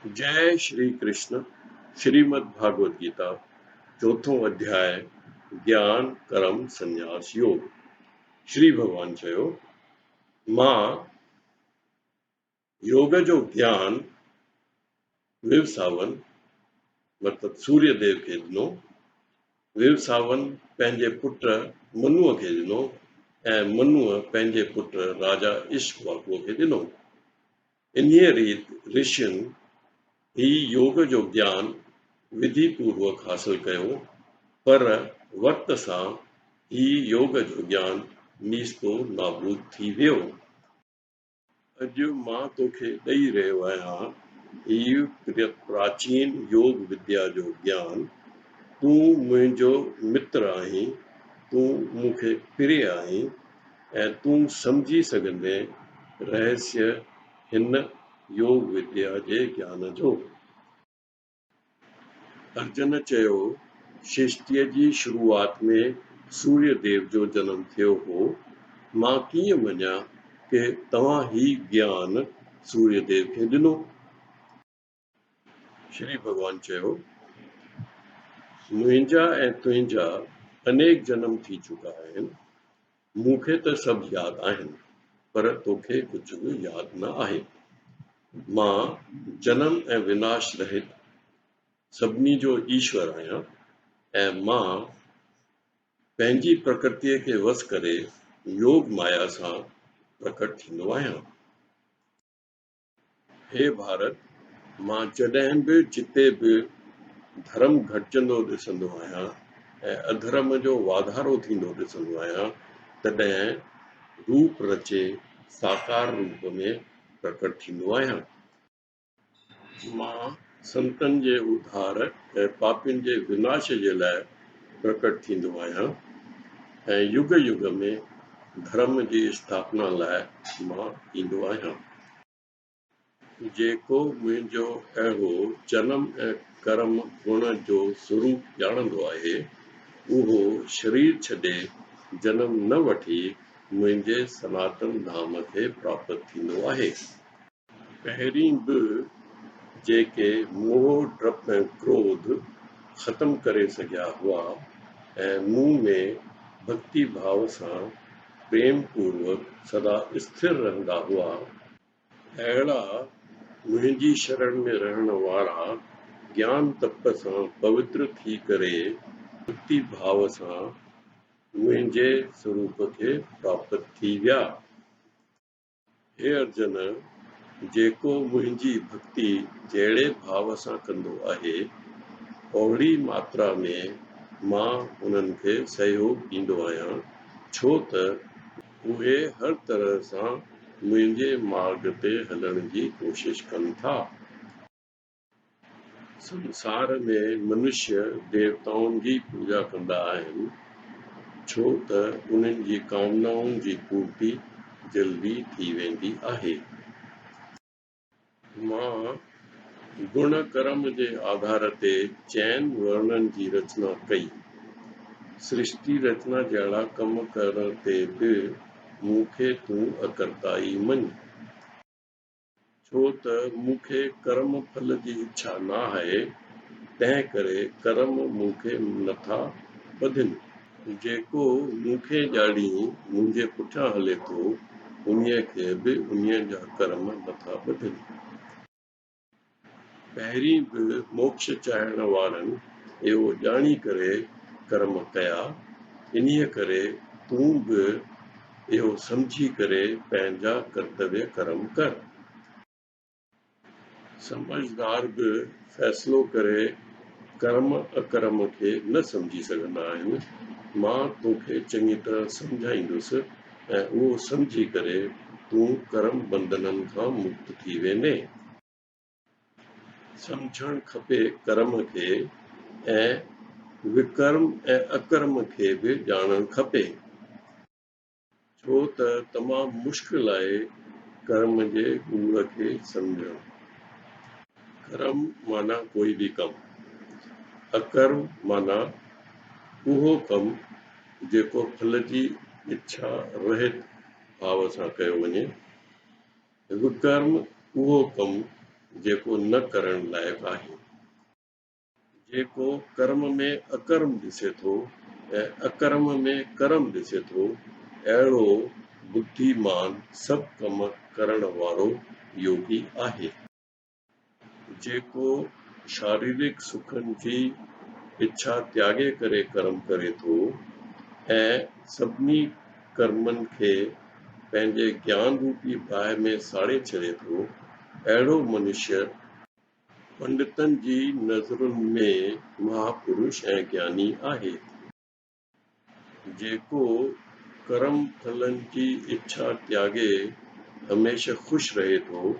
जय श्री कृष्ण। श्रीमद् भागवत गीता चौथों अध्याय ज्ञान कर्म संन्यास योग। श्री भगवान चयो मां योग जो ज्ञान विवसावन मतलब सूर्य देव खे ॾिनो। विवसावन पंहिंजे पुट मनुअ खे ॾिनो ऐं मनुअ पंहिंजे पुट राजा इक्ष्वाकुअ खे ॾिनो। इन्हीअ रीति ऋषियुनि ही योग जो ज्ञान विधि पूर्वक हासिल कयो, पर वक्त सां ही योग जो ज्ञान नीस्तो नाबूद थी वियो। अॼु मां तोखे ॾेई रहियो आहियां ही प्राचीन योग विद्या जो ज्ञान। तूं मुंहिंजो मित्र आहीं, तूं मूंखे प्रिय आहीं ऐं तूं सम्झी सघंदे रहस्य हिन योग विद्या जे ज्ञान जो। अर्जुन चयो सृष्टिअ जी शुरूआत में सूर्य देव जो जनम थियो हो। मां कीअं मञा कि तव्हां ही ज्ञान सूर्य देव खे ॾिनो। श्री भगवान चयो मुंहिंजा ऐं तुंहिंजा अनेक जन्म थी चुका आहिनि। मूंखे त सभु यादि आहिनि, पर तोखे कुझु बि यादि न आहे। मां जनम ऐं विनाश रहित सभिनी जो ईश्वर आहियां ऐं मां पंहिंजी प्रकृतिअ खे वस करे योग माया सां प्रकट थींदो आहियां। हे भारत, मां जॾहिं बि जिते बि धर्म घटिजंदो ॾिसंदो आहियां ऐं अधर्म जो वाधारो थींदो ॾिसंदो आहियां, तॾहिं रूप रचे साकार रूप में प्रकट थींदो आहियां। मां संतनि जे उद्धार ऐं पापियुनि जे विनाश जे लाइ प्रकट थींदो आहियां ऐं युग युग में धर्म जी स्थापना लाइ मां ईंदो आहियां। जेको मुंहिंजो अहिड़ो जनम ऐं कर्म गुण जो स्वरूप ॼाणंदो आहे, उहो शरीर छॾे जनम न वठी मुंहिंजे सनातन धाम खे प्राप्त थींदो आहे। पहिरीं बि जेके मोह डप ऐं क्रोध ख़त्म करे सघिया हुआ ऐं मूं में भक्ति भाव सां प्रेम पूर्वक सदा स्थिर रहंदा हुआ, अहिड़ा मुंहिंजी शरण में रहण वारा ज्ञान तप सां पवित्र थी करे भक्ति भाव सां मुंहिंजे स्वरूप खे प्राप्त थी विया। हे अर्जुन, जेको मुंहिंजी भक्ति जहिड़े भाव सां कंदो आहे, ओहिड़ी मात्रा में मां उन्हनि खे सहयोग ॾींदो आहियां, छो त उहे हर तरह सां मुंहिंजे मार्ग ते हलण जी कोशिश कनि था। संसार में मनुष्य देवताउनि जी पूजा कंदा आहिनि, छो त उन्हनि जी कामनाउनि जी पूर्ति जल्दी थी वेंदी आहे। मां गुण कर्म जे आधार ते चैन वर्णन जी रचना कई। सृष्टि रचना जहिड़ा कम करण ते बि मूंखे तूं अकर्ताई मञ, छो त मूंखे कर्म फल जी इच्छा न आहे, तंहिं करे कर्म मूंखे नथा ॿधनि। जेको मूंखे ॼाणी मुंहिंजे पुठियां हले थो, उन्हीअ खे बि उन्हीअ जा कर्म नथा ॿधनि। पहिरीं बि मोक्ष चाहण वारनि इहो ॼाणी करे कर्म कया, इन्हीअ करे तूं बि इहो सम्झी करे पंहिंजा कर्तव्य कर्म कर। समझदार बि फ़ैसिलो करे कर्म अकर्म खे न सम्झी सघंदा आहिनि। मां तोखे चङी तरह सम्झाईंदुसि ऐं उहो सम्झी करे तूं कर्म बंधननि खां मुक्त थी वेंदे। सम्झणु खपे कर्म खे ऐं विकर्म ऐं अकर्म खे बि ॼाणणु खपे, छो त तमामु मुश्किल आहे कर्म जे ॻूढ़ खे सम्झणु। कर्म माना कोई बि कमु, अकर्म माना उहो कमु जेको फल जी इच्छा रहित भाव सां कयो वञे। विकर्म उहो कमु जेको न करण लाइक़ु आहे। जेको कर्म में अकर्म ॾिसे थो ऐं अकर्म में कर्म ॾिसे थो, अहिड़ो बुद्धिमान सभु कम करण वारो योगी आहे। जेको शारीरिक सुखनि जी इच्छा त्यागे करे कर्म करे थो ऐं सभिनी कर्मनि खे पंहिंजे ज्ञान रूपी बाहि में साड़े छॾे थो, अहिड़ो मनुष्य पंडितनि जी नज़रुनि में महापुरुष ऐं ज्ञानी आहे। जेको कर्म फलनि जी इच्छा त्यागे हमेशह ख़ुशि रहे थो,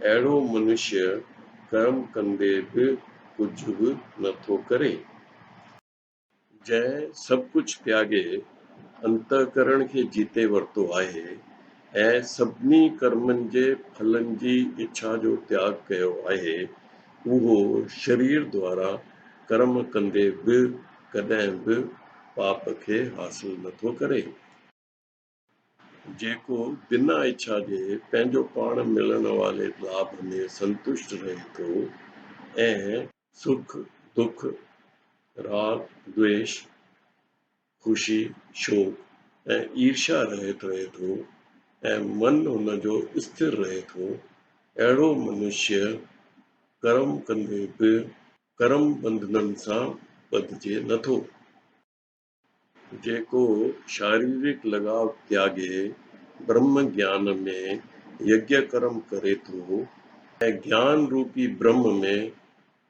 अहिड़ो मनुष्य कर्म कंदे बि कुझु बि नथो करे। जंहिं सभु कुझु त्यागे अंतःकरण खे जीते वरितो आहे ऐं सभिनी कर्मनि जे फलनि जी इच्छा जो त्याग कयो आहे, उहो शरीर द्वारा कर्म कंदे बि कॾहिं बि पाप खे हासिल नथो करे। जेको बिना इच्छा जे पंहिंजो पाण मिलण वारे लाभ में संतुष्ट रहे थो ऐं सुख दुख राग द्वेष खुशी शोक ऐं ईर्ष्या रहित रहे थो ऐं मन हुनजो स्थिर रहे थो, अहिड़ो मनुष्य कर्म कंदे बि कर्म बंधननि सां ॿधिजे नथो। जेको शारीरिक लगाव त्यागे ब्रह्म ज्ञान में यज्ञ कर्म करे थो ऐं ज्ञान रूपी ब्रह्म में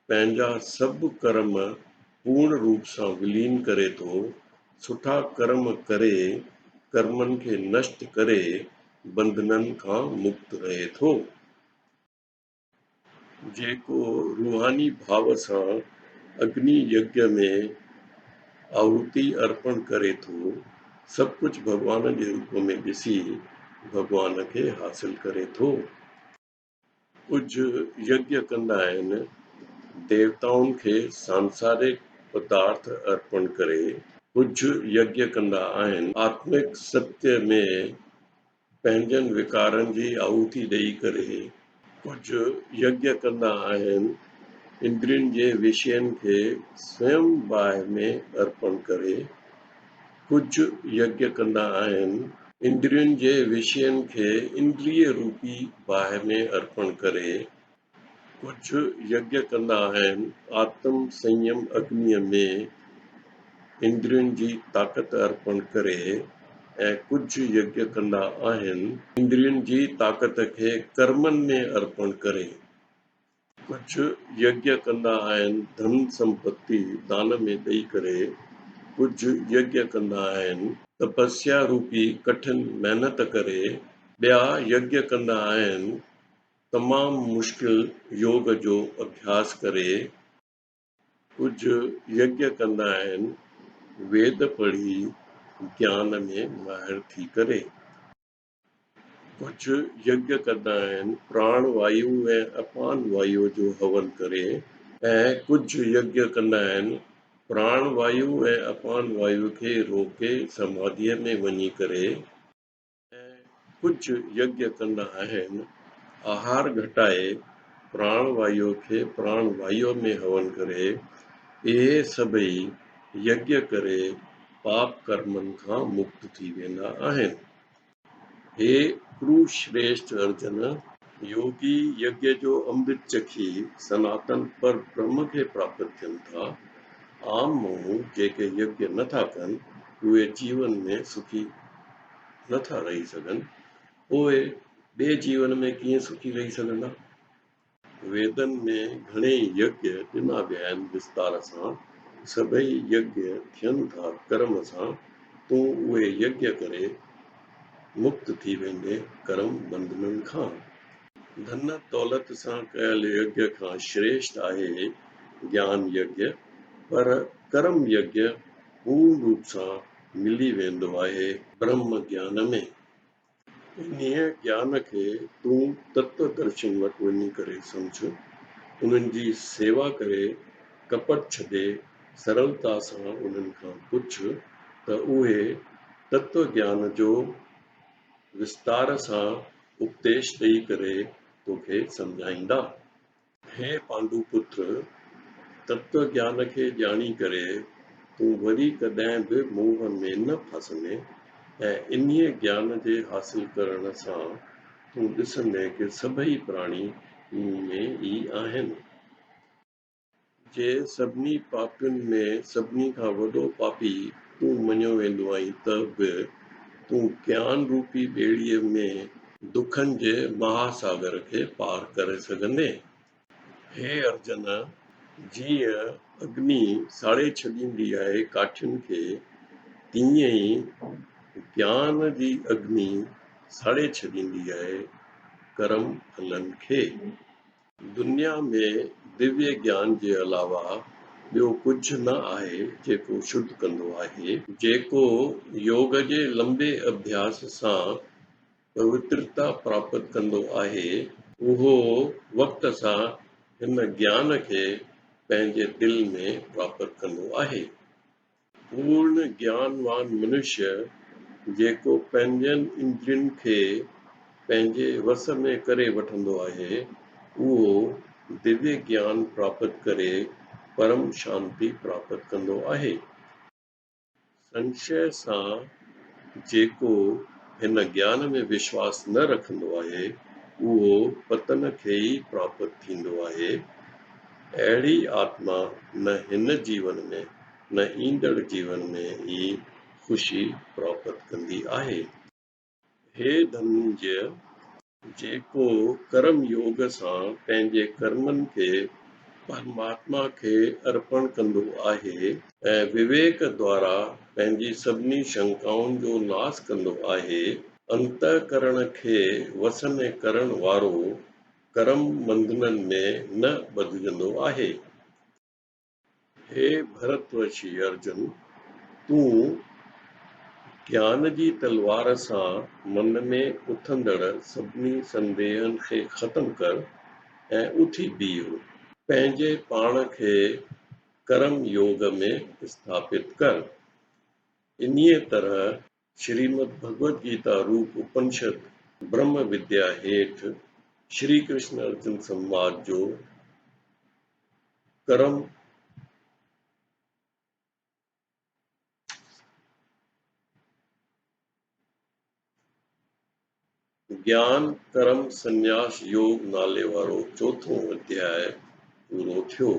पंहिंजा सभु कर्म पूर्ण रूप सां विलीन करे थो, सुठा कर्म करे कर्मनि खे नष्ट करे बंधननि खां मुक्त रहे थो। जेको रूहानी भाव सां अग्नि यज्ञ में आहुति अर्पण करे थो, सभु कुझु भॻवान जे रूप में ॾिसी भॻवान खे हासिल करे थो। कुझु यज्ञ कंदा आहिनि देवताउनि खे सांसारिक पदार्थ अर्पण करे, कुझु यज्ञ कंदा आहिनि आत्मिक सत्य में पंहिंजनि विकारनि जी आहुति ॾेई करे, कुझु यज्ञ कंदा आहिनि इंद्रियुनि जे विषयनि खे स्वयं बाहि में अर्पण करे, कुझु यज्ञ कंदा आहिनि इंद्रियुनि जे विषयनि खे इंद्रिय रूपी बाहि में अर्पण करे, कुझु यज्ञ कंदा आहिनि आत्म संयम अग्निअ में इंद्रियुनि जी ताक़त अर्पण करे ऐं कुझु यज्ञ कंदा आहिनि इंद्रियुनि जी ताक़त खे कर्मनि में अर्पण करे, कुझु यज्ञ कंदा आहिनि धन संपत्ति दान में ॾेई करे, कुझु यज्ञ कंदा आहिनि तपस्या रूपी कठिन महिनत करे, ॿिया यज्ञ कंदा आहिनि तमामु मुश्किल योग जो अभ्यास करे, कुझु यज्ञ कंदा आहिनि वेद पढ़ी ज्ञान में माहिर थी करे, कुझु यज्ञ कंदा आहिनि प्राण वायु ऐं अपान वायु जो हवन करे ऐं कुझु यज्ञ कंदा आहिनि प्राण वायु ऐं अपान वायु खे रोके समाधीअ में वञी करे ऐं कुझु यज्ञ कंदा आहिनि आहार घटाए प्राण वायु खे प्राण वायु में हवन करे। इहे सभई यज्ञ करे पाप कर्मनि खां मुक्त थी वेंदा आहिनि। हे कुरुश्रेष्ठ अर्जुन, योगी यज्ञ जो अमृत चखी सनातन पर ब्रह्म खे प्राप्त थियनि था। आम माण्हू जेके यज्ञ नथा कनि, उहे जीवन में सुखी नथा रही सघनि, उहे ॿिए जीवन में कीअं सुखी रही सघंदा? वेदनि में घणेई यज्ञ ॾिना विया आहिनि विस्तार सां, सभई यज्ञ थियनि था कर्म सां, तूं उहे यज्ञ करे मुक्त थी वेंदे कर्म बंधननि खां। धन दौलत सां कयल यज्ञ खां श्रेष्ठ आहे ज्ञान यज्ञ, पर कर्म यज्ञ पूर्ण रूप सां मिली वेंदो आहे ब्रह्म ज्ञान में। इन्हीअ ज्ञान खे तूं तत्व दर्शन वटि वञी करे सम्झ, उन्हनि जी सेवा करे कपट छॾे सरलता सां उन्हनि खां पुछ त उहे तत्व ज्ञान जो विस्तार सां उपदेश ॾेई करे तोखे सम्झाईंदा। हे पांडु पुत्र, तत्व ज्ञान खे ॼाणी करे तूं वरी कॾहिं बि मोह में न फसंदे ऐं इन्हीअ ज्ञान जे हासिल करण सां तूं ॾिसंदे कि सभई प्राणी में ई आहिनि। जे सभिनी पापियुनि में सभिनी खां वॾो पापी तूं मञियो वेंदो आहीं त बि तूं ज्ञान रूपी ॿेड़ीअ में दुखनि जे महासागर खे पार करे सघंदे। हे अर्जुन, जीअं अग्नि साड़े छॾींदी आहे काठियुनि खे, तीअं ई ज्ञान जी अग्नि साड़े छॾींदी आहे कर्म फलनि खे। दुनिया में दिव्य ज्ञान जे अलावा ॿियो कुझु न आहे जेको शुद्ध कंदो आहे। जेको योग जे लंबे अभ्यास सां पवित्रता प्राप्त कंदो आहे, उहो वक़्त सां हिन ज्ञान खे पंहिंजे दिल में प्राप्त कंदो आहे। पूर्ण ज्ञानवान मनुष्य जेको पंहिंजनि इंद्रियनि खे पंहिंजे वस में करे वठंदो आहे, उहो दिव्य ज्ञान प्राप्त करे परम शांति प्राप्त कंदो आहे। संशय सां जेको हिन ज्ञान में विश्वास न रखंदो आहे, उहो पतन खे ई प्राप्त थींदो आहे। अहिड़ी आत्मा न हिन जीवन में न ईंदड़ जीवन में ई ख़ुशी प्राप्त कंदी आहे। हे धनंजय, जेको कर्म योग सां पंहिंजे कर्मनि खे परमात्मा खे अर्पण कंदो आहे ऐं विवेक द्वारा पंहिंजी सभिनी शंकाउनि जो नाश कंदो आहे, अंतःकरण खे वस में करण वारो कर्म बंधननि में न ॿधिजंदो आहे। हे भरतवंशी अर्जुन, तूं ज्ञान जी तलवार सां मन में उथंदड़ सभिनी संदेहनि खे ख़त्म कर ऐं उथी बीहो। पंहिंजे पाण खे कर्म योग में स्थापित कर। इन्हीअ तरह श्रीमद् भगवद गीता रूप उपनिषद ब्रह्म विद्या हेठि श्री कृष्ण अर्जुन संवाद जो कर्म ज्ञान कर्म संन्यास योग नाले वारो चोथों अध्याय पूरो थियो।